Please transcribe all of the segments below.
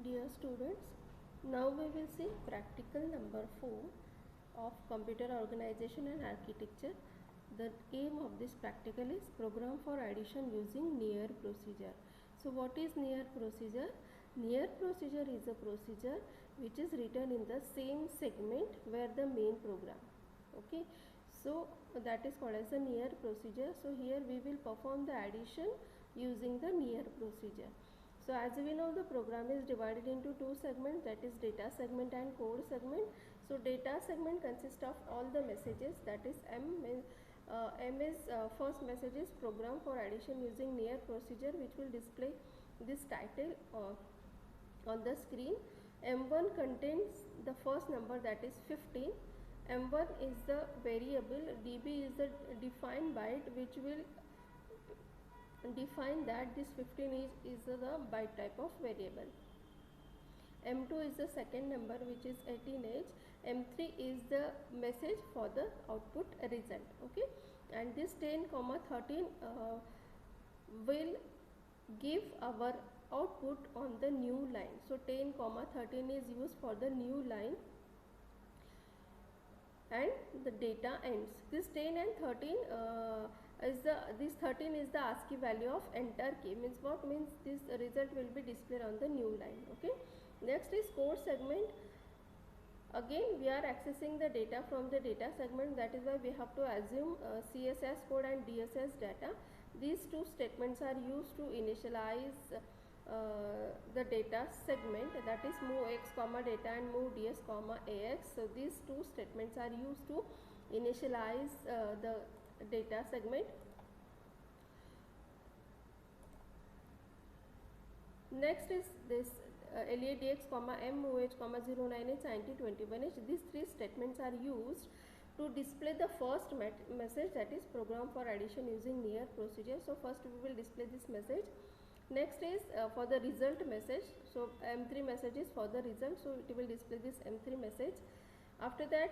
Dear students, now we will see practical number 4 of computer organization and architecture. The aim of this practical is program for addition using near procedure. So what is near procedure? Near procedure is a procedure which is written in the same segment where the main program. Okay, so that is called as a near procedure. So here we will perform the addition using the near procedure. So as we know, the program is divided into two segments, that is data segment and code segment. So data segment consists of all the messages, that is M is first message is program for addition using near procedure, which will display this title on the screen. M1 contains the first number, that is 15. M1 is the variable, DB is the defined byte which will define that this 15 is the byte type of variable. M2 is the second number which is 18H. M3 is the message for the output result. Okay, and this 10, 13 will give our output on the new line. So 10, 13 is used for the new line and the data ends. This 10 and 13 this 13 is the ASCII value of enter key, means what means this result will be displayed on the new line. Okay, next is code segment. Again we are accessing the data from the data segment, that is why we have to assume CSS code and DSS data. These two statements are used to initialize the data segment, that is move x comma data and move ds comma ax. So these two statements are used to initialize the data segment. Next is this LADX comma MOH comma 09H 9021H. These three statements are used to display the first message, that is program for addition using near procedure. So first we will display this message. Next is for the result message. So M3 message is for the result, so it will display this M3 message. After that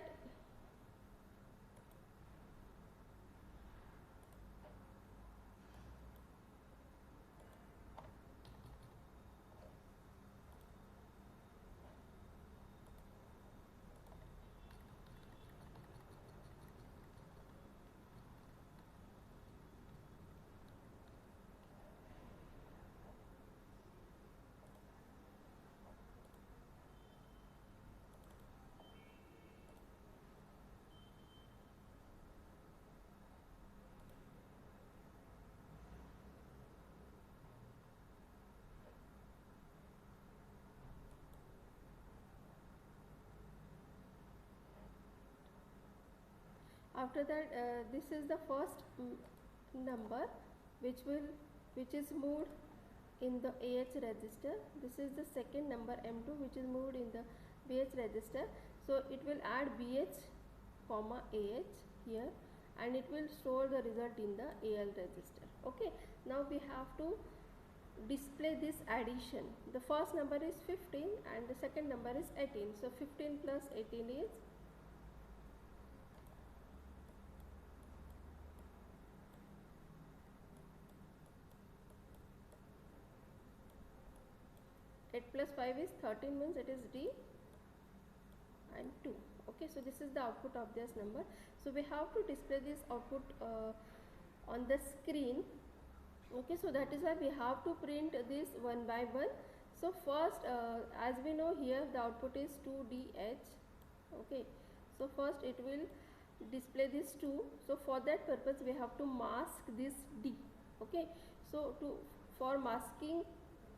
after that this is the first number which is moved in the AH register. This is the second number M2 which is moved in the BH register. So it will add BH comma AH here and it will store the result in the AL register. Okay, now we have to display this addition. The first number is 15 and the second number is 18. So 15 plus 18 is 8 plus 5 is 13, means it is D and 2. Okay, so this is the output of this number. So we have to display this output on the screen. Okay, so that is why we have to print this one by one. So first as we know here the output is 2DH. Okay, so first it will display this 2. So for that purpose we have to mask this D. Okay, so for masking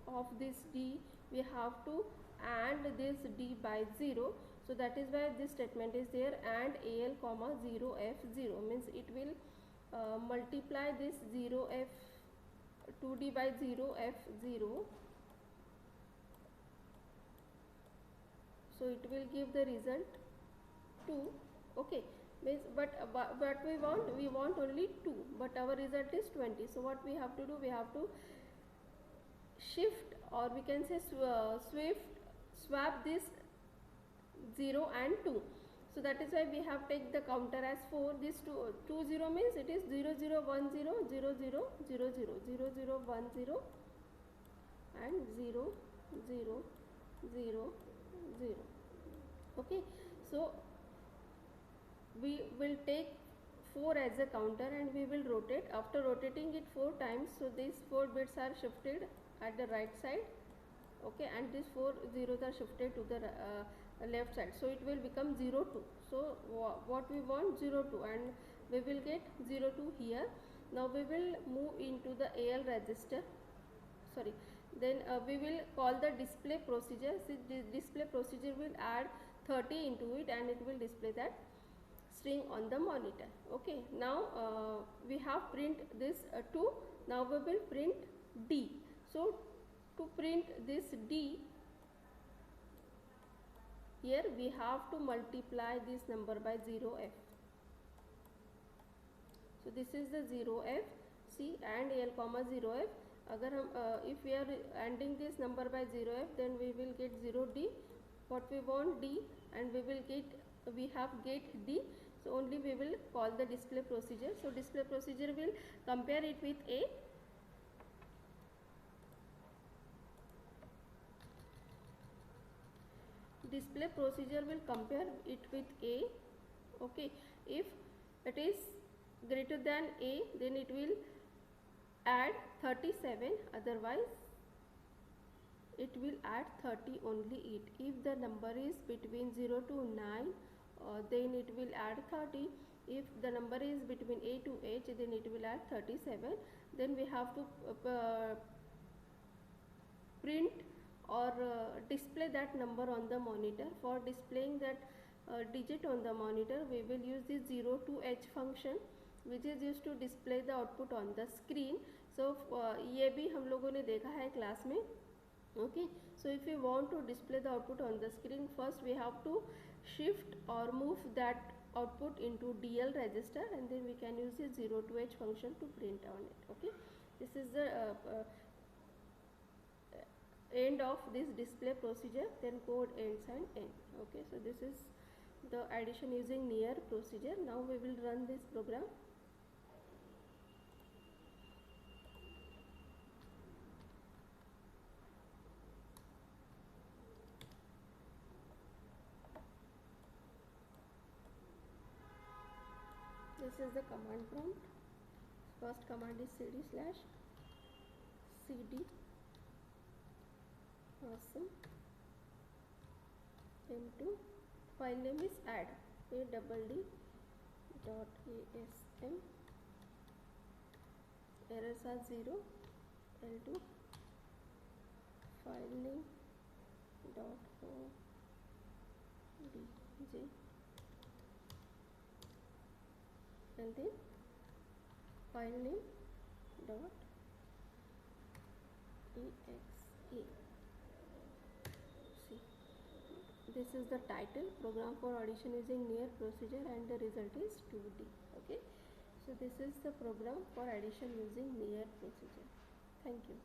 of this D we have to AND this D by 0. So that is why this statement is there, AND AL comma 0F0, means it will multiply this 0F 2D by 0F0. So it will give the result 2. Okay, means but what we want only 2, but our result is 20. So what we have to do, we have to shift, or we can say swap this 0 and 2. So that is why we have take the counter as 4. This 2 0 means it is 0 0 1 0 0 0 0 0 0 0 1 0 and 0 0 0 0. Okay, so we will take 4 as a counter and we will rotate. After rotating it 4 times, so these 4 bits are shifted at the right side, okay, and these 4 zeros are shifted to the left side, so it will become 0 2. So what we want, 0 2, and we will get 0 2 here. Now we will move into the AL register, sorry, then we will call the display procedure. So the display procedure will add 30 into it and it will display that string on the monitor. Okay, now we have print this 2. Now we will print D. So to print this D, here we have to multiply this number by 0f. So this is the 0f, C and L comma 0f. अगर हम if we are ANDing this number by 0f, then we will get 0D. What we want, D, and we have get D. So only we will call the display procedure. So display procedure will compare it with A. Display procedure will compare it with A. Okay, if it is greater than A, then it will add 37, otherwise it will add 30 only it. If the number is between 0 to 9, then it will add 30. If the number is between A to H, then it will add 37. Then we have to print or display that number on the monitor. For displaying that digit on the monitor, we will use the 0 to H function, which is used to display the output on the screen. So ये भी हम लोगों ने देखा है class में. Okay, so if we want to display the output on the screen, first we have to shift or move that output into DL register, and then we can use the 0 to H function to print on it. Okay, this is the end of this display procedure. Then code ends and end. Okay, so this is the addition using near procedure. Now we will run this program. This is the command prompt. First command is cd/cd awesome into file name is add add.asm. Errors are 0. L2 file name .odj, and then file name .exe. See, this is the title, program for addition using near procedure, and the result is 2D. Okay, so this is the program for addition using near procedure. Thank you.